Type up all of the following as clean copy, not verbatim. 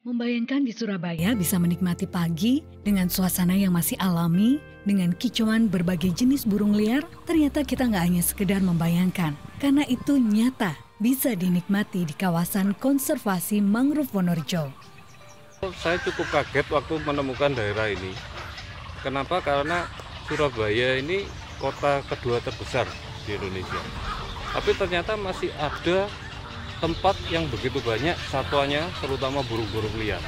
Membayangkan di Surabaya bisa menikmati pagi dengan suasana yang masih alami, dengan kicauan berbagai jenis burung liar, ternyata kita nggak hanya sekedar membayangkan, karena itu nyata bisa dinikmati di kawasan konservasi mangrove Wonorejo. Saya cukup kaget waktu menemukan daerah ini. Kenapa? Karena Surabaya ini kota kedua terbesar di Indonesia. Tapi ternyata masih ada tempat yang begitu banyak satwanya, terutama burung-burung liar.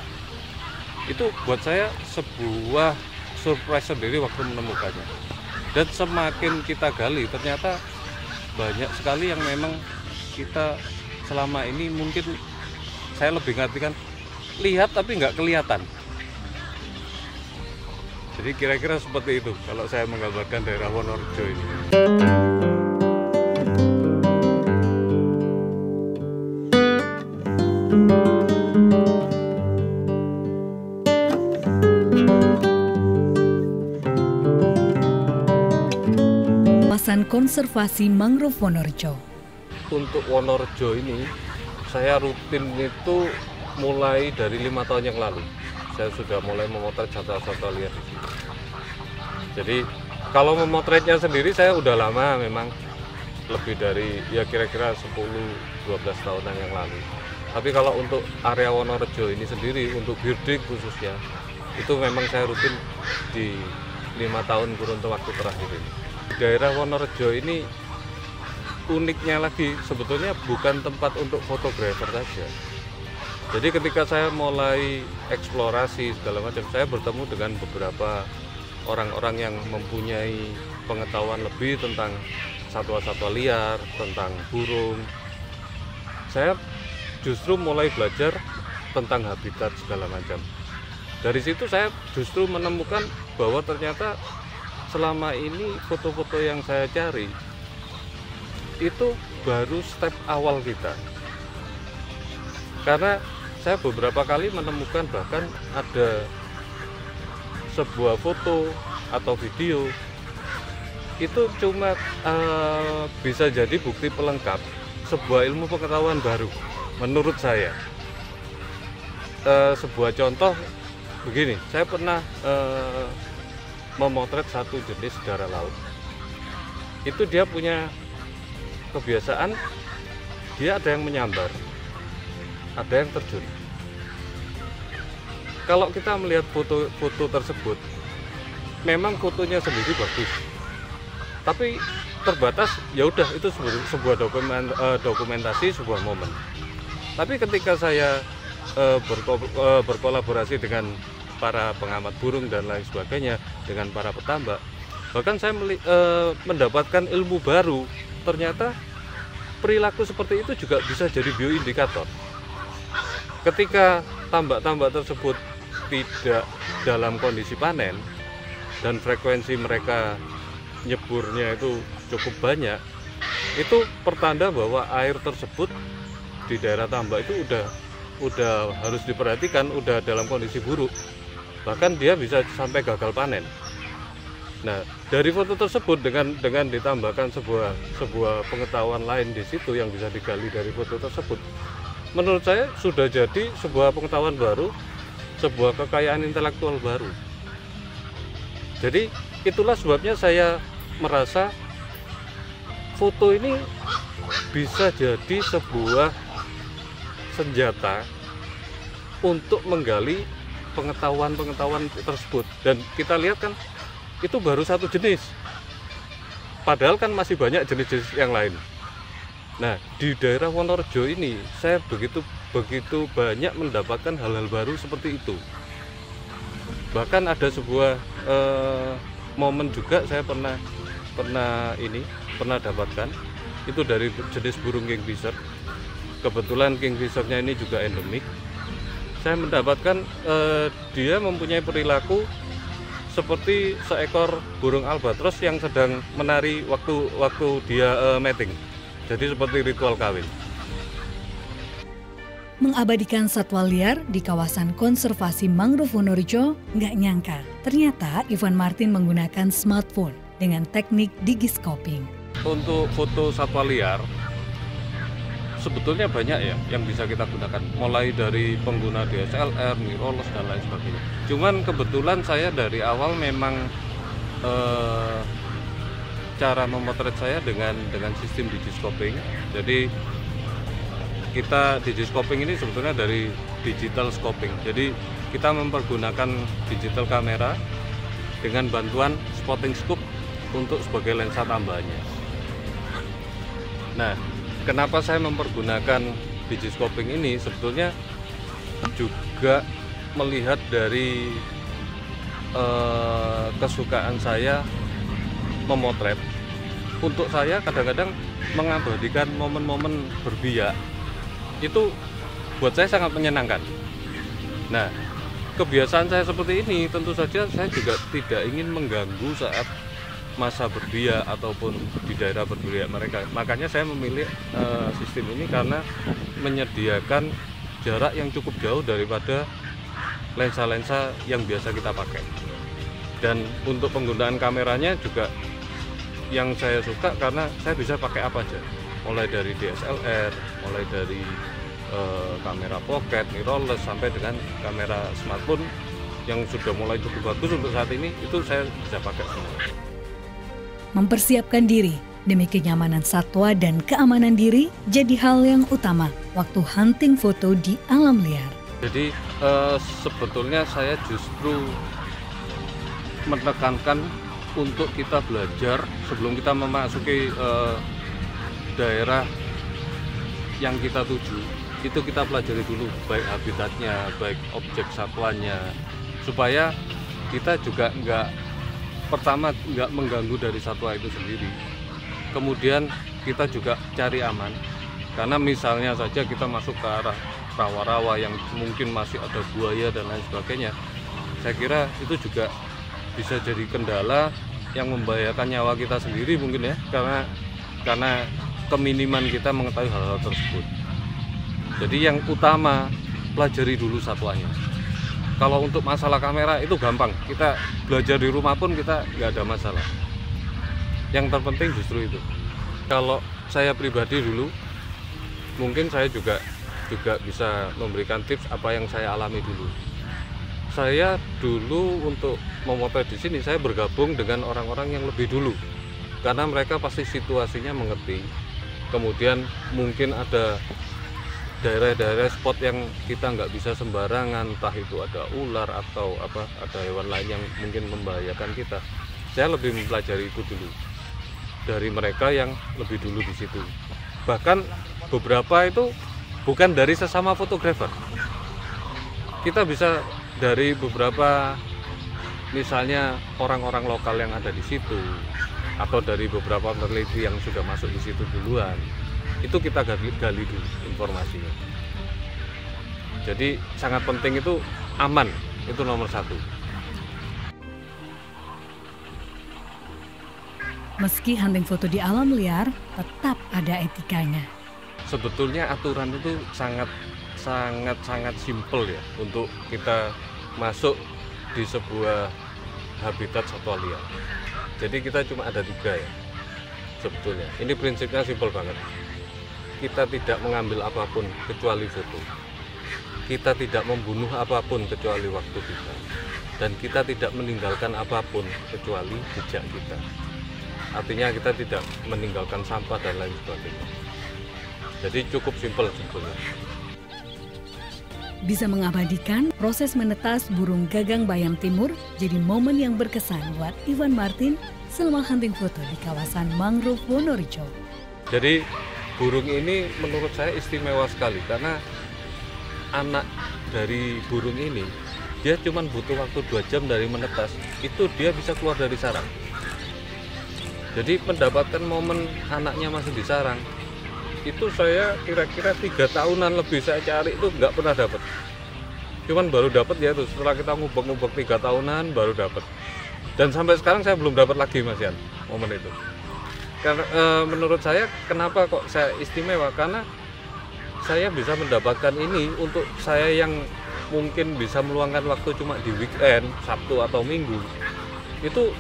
Itu buat saya sebuah surprise sendiri waktu menemukannya. Dan semakin kita gali, ternyata banyak sekali yang memang kita selama ini mungkin saya lebih ngartikan lihat tapi nggak kelihatan. Jadi kira-kira seperti itu kalau saya menggambarkan daerah Wonorejo ini. Kawasan konservasi mangrove Wonorejo. Untuk Wonorejo ini, saya rutin itu mulai dari 5 tahun yang lalu. Saya sudah mulai memotret satwa-satwa liar di sini. Jadi kalau memotretnya sendiri saya udah lama, memang lebih dari ya kira-kira 10-12 tahunan yang lalu. Tapi kalau untuk area Wonorejo ini sendiri, untuk birding khususnya, itu memang saya rutin di 5 tahun kurun waktu terakhir ini. Daerah Wonorejo ini uniknya lagi sebetulnya bukan tempat untuk fotografer saja. Jadi ketika saya mulai eksplorasi segala macam, saya bertemu dengan beberapa orang-orang yang mempunyai pengetahuan lebih tentang satwa-satwa liar, tentang burung. Saya justru mulai belajar tentang habitat segala macam. Dari situ saya justru menemukan bahwa ternyata selama ini foto-foto yang saya cari itu baru step awal kita. Karena saya beberapa kali menemukan bahkan ada sebuah foto atau video itu cuma bisa jadi bukti pelengkap sebuah ilmu pengetahuan baru menurut saya. Sebuah contoh begini, saya pernah memotret satu jenis darah laut. Itu dia punya kebiasaan, dia ada yang menyambar, ada yang terjun. Kalau kita melihat foto tersebut, memang fotonya sendiri bagus, tapi terbatas. Ya udah, itu sebuah dokumentasi sebuah momen. Tapi ketika saya berkolaborasi dengan para pengamat burung dan lain sebagainya, dengan para petambak, bahkan saya mendapatkan ilmu baru. Ternyata perilaku seperti itu juga bisa jadi bioindikator. Ketika tambak-tambak tersebut tidak dalam kondisi panen dan frekuensi mereka nyeburnya itu cukup banyak, itu pertanda bahwa air tersebut di daerah tambak itu udah harus diperhatikan, udah dalam kondisi buruk. Bahkan dia bisa sampai gagal panen. Nah, dari foto tersebut dengan ditambahkan sebuah pengetahuan lain di situ yang bisa digali dari foto tersebut, menurut saya sudah jadi sebuah pengetahuan baru, sebuah kekayaan intelektual baru. Jadi itulah sebabnya saya merasa foto ini bisa jadi sebuah senjata untuk menggali pengetahuan tersebut. Dan kita lihat kan itu baru satu jenis, padahal kan masih banyak jenis-jenis yang lain. Nah, di daerah Wonorejo ini saya begitu begitu banyak mendapatkan hal-hal baru seperti itu. Bahkan ada sebuah momen juga saya pernah dapatkan itu dari jenis burung kingfisher. Kebetulan kingfishernya ini juga endemik. Saya mendapatkan dia mempunyai perilaku seperti seekor burung albatros yang sedang menari waktu dia mating. Jadi seperti ritual kawin. Mengabadikan satwa liar di kawasan konservasi mangrove Wonorejo, nggak nyangka ternyata Ivan Martin menggunakan smartphone dengan teknik digiscoping. Untuk foto satwa liar sebetulnya banyak ya yang bisa kita gunakan, mulai dari pengguna DSLR, mirrorless dan lain sebagainya. Cuman kebetulan saya dari awal memang cara memotret saya dengan sistem digiscoping. Jadi kita digiscoping ini sebetulnya dari digital scoping. Jadi kita mempergunakan digital kamera dengan bantuan spotting scope untuk sebagai lensa tambahannya. Nah, kenapa saya mempergunakan digiscoping ini? Sebetulnya juga melihat dari kesukaan saya memotret. Untuk saya kadang-kadang mengabadikan momen-momen berbiak itu buat saya sangat menyenangkan. Nah, kebiasaan saya seperti ini tentu saja saya juga tidak ingin mengganggu saat masa berbiak ataupun di daerah berbiak mereka. Makanya saya memilih sistem ini karena menyediakan jarak yang cukup jauh daripada lensa-lensa yang biasa kita pakai. Dan untuk penggunaan kameranya juga yang saya suka karena saya bisa pakai apa aja. Mulai dari DSLR, mulai dari kamera pocket, mirrorless, sampai dengan kamera smartphone yang sudah mulai cukup bagus untuk saat ini, itu saya bisa pakai semua. Mempersiapkan diri demi kenyamanan satwa dan keamanan diri jadi hal yang utama waktu hunting foto di alam liar. Jadi sebetulnya saya justru menekankan untuk kita belajar sebelum kita memasuki daerah yang kita tuju, itu kita pelajari dulu baik habitatnya, baik objek satwanya, supaya kita juga pertama nggak mengganggu dari satwa itu sendiri. Kemudian kita juga cari aman, karena misalnya saja kita masuk ke arah rawa-rawa yang mungkin masih ada buaya dan lain sebagainya, saya kira itu juga bisa jadi kendala yang membahayakan nyawa kita sendiri mungkin ya, karena keminiman kita mengetahui hal-hal tersebut. Jadi yang utama pelajari dulu satwanya. Kalau untuk masalah kamera itu gampang, kita belajar di rumah pun kita nggak ada masalah. Yang terpenting justru itu. Kalau saya pribadi dulu, mungkin saya juga bisa memberikan tips apa yang saya alami dulu. Saya dulu untuk memotret di sini saya bergabung dengan orang-orang yang lebih dulu, karena mereka pasti situasinya mengerti. Kemudian mungkin ada daerah-daerah spot yang kita nggak bisa sembarangan, entah itu ada ular atau ada hewan lain yang mungkin membahayakan kita. Saya lebih mempelajari itu dulu dari mereka yang lebih dulu di situ. Bahkan beberapa itu bukan dari sesama fotografer. Kita bisa dari beberapa, misalnya orang-orang lokal yang ada di situ, atau dari beberapa peneliti yang sudah masuk di situ duluan, itu kita gali dulu informasinya. Jadi sangat penting itu aman, itu nomor satu. Meski hunting foto di alam liar, tetap ada etikanya. Sebetulnya aturan itu sangat simpel ya untuk kita masuk di sebuah habitat satwa liar. Jadi kita cuma ada 3 ya sebetulnya. Ini prinsipnya simpel banget. Kita tidak mengambil apapun kecuali foto. Kita tidak membunuh apapun kecuali waktu kita. Dan kita tidak meninggalkan apapun kecuali jejak kita. Artinya kita tidak meninggalkan sampah dan lain sebagainya. Jadi cukup simpel sebetulnya. Bisa mengabadikan proses menetas burung gagang bayam timur jadi momen yang berkesan buat Ivan Martin selama hunting foto di kawasan mangrove Wonorejo. Jadi burung ini menurut saya istimewa sekali karena anak dari burung ini, dia cuma butuh waktu 2 jam dari menetas, itu dia bisa keluar dari sarang. Jadi mendapatkan momen anaknya masih di sarang, itu saya kira-kira 3 tahunan lebih saya cari, itu nggak pernah dapat. Cuman baru dapat ya tuh, setelah kita ngubek-ngubek 3 tahunan baru dapat. Dan sampai sekarang saya belum dapat lagi, Mas Yan, momen itu. Karena menurut saya kenapa kok saya istimewa, karena saya bisa mendapatkan ini untuk saya yang mungkin bisa meluangkan waktu cuma di weekend, Sabtu atau Minggu. Itu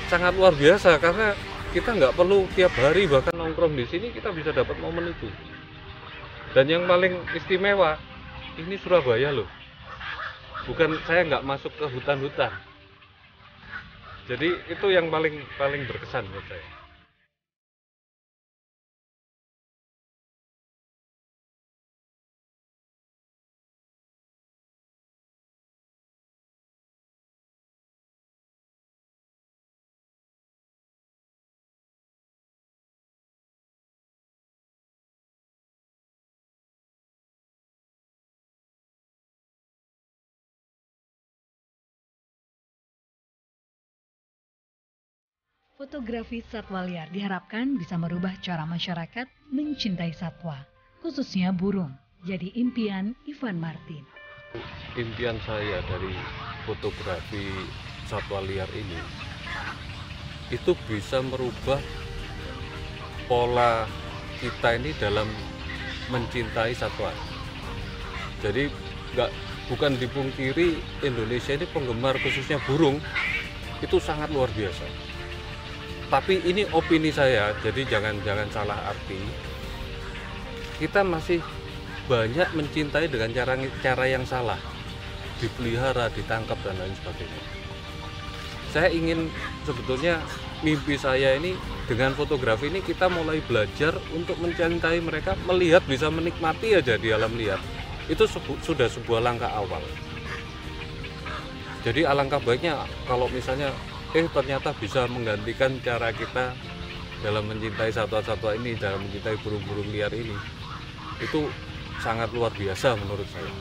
sangat luar biasa, karena kita nggak perlu tiap hari bahkan nongkrong di sini, kita bisa dapat momen itu. Dan yang paling istimewa, ini Surabaya loh. Bukan, saya nggak masuk ke hutan-hutan. Jadi itu yang paling berkesan buat saya. Fotografi satwa liar diharapkan bisa merubah cara masyarakat mencintai satwa, khususnya burung. Jadi impian Ivan Martin. Impian saya dari fotografi satwa liar ini, itu bisa merubah pola kita ini dalam mencintai satwa. Jadi bukan dipungkiri, Indonesia ini penggemar khususnya burung itu sangat luar biasa. Tapi ini opini saya, jadi jangan salah arti. Kita masih banyak mencintai dengan cara yang salah, dipelihara, ditangkap dan lain sebagainya. Saya ingin, sebetulnya mimpi saya ini dengan fotografi ini kita mulai belajar untuk mencintai mereka, melihat, bisa menikmati aja di alam liar. Itu sudah sebuah langkah awal. Jadi alangkah baiknya kalau misalnya ternyata bisa menggantikan cara kita dalam mencintai satwa-satwa ini, dalam mencintai burung-burung liar ini. Itu sangat luar biasa menurut saya.